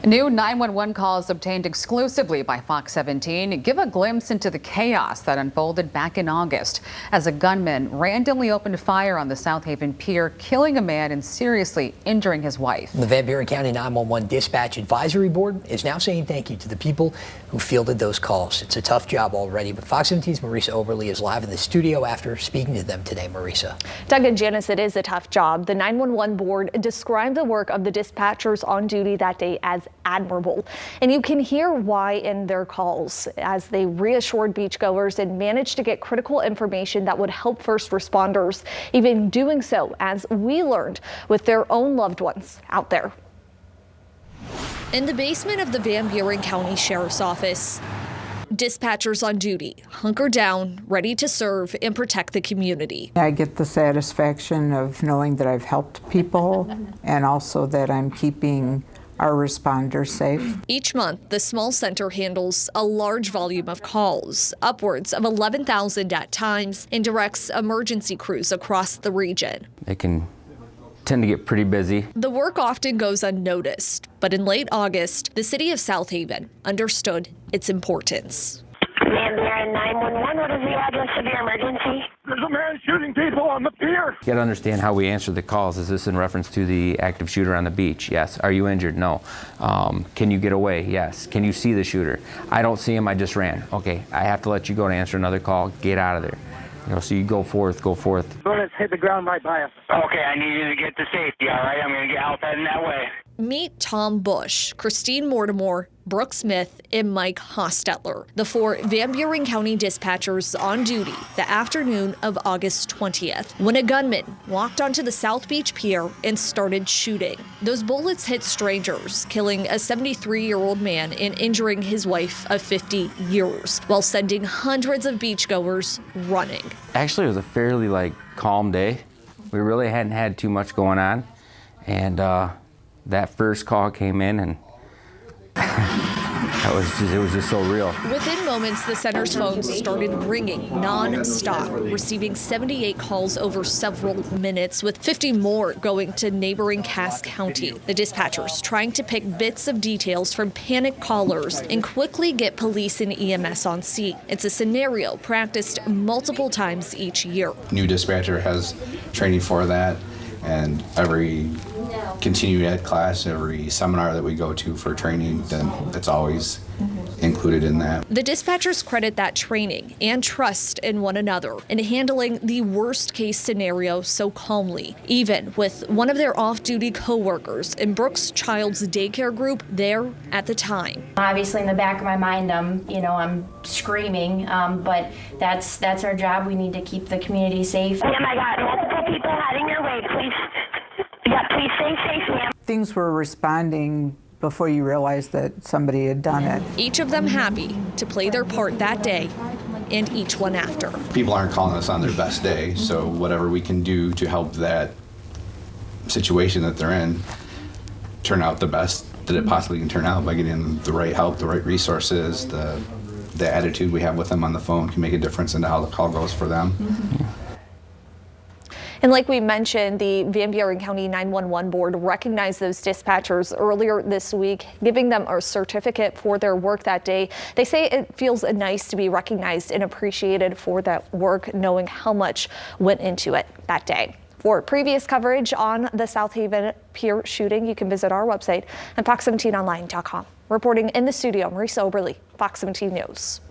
New 911 calls obtained exclusively by Fox 17 give a glimpse into the chaos that unfolded back in August as a gunman randomly opened fire on the South Haven pier, killing a man and seriously injuring his wife. The Buren County 911 Dispatch Advisory Board is now saying thank you to the people who fielded those calls. It's a tough job already, but Fox 17's Marisa Oberly is live in the studio after speaking to them today. Marisa. Doug and Janice, it is a tough job. The 911 board described the work of the dispatchers on duty that day as admirable, and you can hear why in their calls as they reassured beachgoers and managed to get critical information that would help first responders, even doing so, as we learned, with their own loved ones out there. In the basement of the Van Buren County Sheriff's Office, dispatchers on duty hunker down, ready to serve and protect the community. I get the satisfaction of knowing that I've helped people and also that I'm keeping our responders safe. Each month, the small center handles a large volume of calls, upwards of 11,000 at times, and directs emergency crews across the region. It can tend to get pretty busy. The work often goes unnoticed, but in late August, the city of South Haven understood its importance. Van Buren 911, what is the address of your emergency? There's a man shooting people on the pier. You gotta understand how we answer the calls. Is this in reference to the active shooter on the beach? Yes. Are you injured? No. Can you get away? Yes. Can you see the shooter? I don't see him, I just ran. Okay, I have to let you go to answer another call. Get out of there. You know, so you go forth. Bullets hit the ground right by us. Okay, I need you to get to safety, all right? I'm going to get out heading that way. Meet Tom Bush, Christine Mortimer, Brooke Smith, and Mike Hostetler, the four Van Buren County dispatchers on duty the afternoon of August 20th, when a gunman walked onto the South Beach Pier and started shooting. Those bullets hit strangers, killing a 73-year-old man and injuring his wife of 50 years, while sending hundreds of beachgoers running. Actually, it was a fairly calm day. We really hadn't had too much going on, and that first call came in, and it was just so real. Within moments, the center's phones started ringing non-stop, receiving 78 calls over several minutes, with 50 more going to neighboring Cass County. The dispatchers trying to pick bits of details from panicked callers and quickly get police and EMS on scene. It's a scenario practiced multiple times each year. New dispatcher has training for that, and every continuing ed class, every seminar that we go to for training, then it's always included in that. The dispatchers credit that training and trust in one another in handling the worst case scenario so calmly, even with one of their off-duty co-workers in Brooke's child's daycare group there at the time. Obviously in the back of my mind, I'm screaming, but that's our job. We need to keep the community safe. Ma'am, I got multiple people heading your way, please. Yeah, please stay safe, ma'am. Things were responding before you realized that somebody had done it. Each of them happy to play their part that day and each one after. People aren't calling us on their best day, so whatever we can do to help that situation that they're in turn out the best that it possibly can turn out by getting the right help, the right resources, the attitude we have with them on the phone can make a difference in how the call goes for them. And like we mentioned, the Van Buren County 911 board recognized those dispatchers earlier this week, giving them a certificate for their work that day. They say it feels nice to be recognized and appreciated for that work, knowing how much went into it that day. For previous coverage on the South Haven pier shooting, you can visit our website at fox17online.com. Reporting in the studio, Marisa Oberly, Fox 17 News.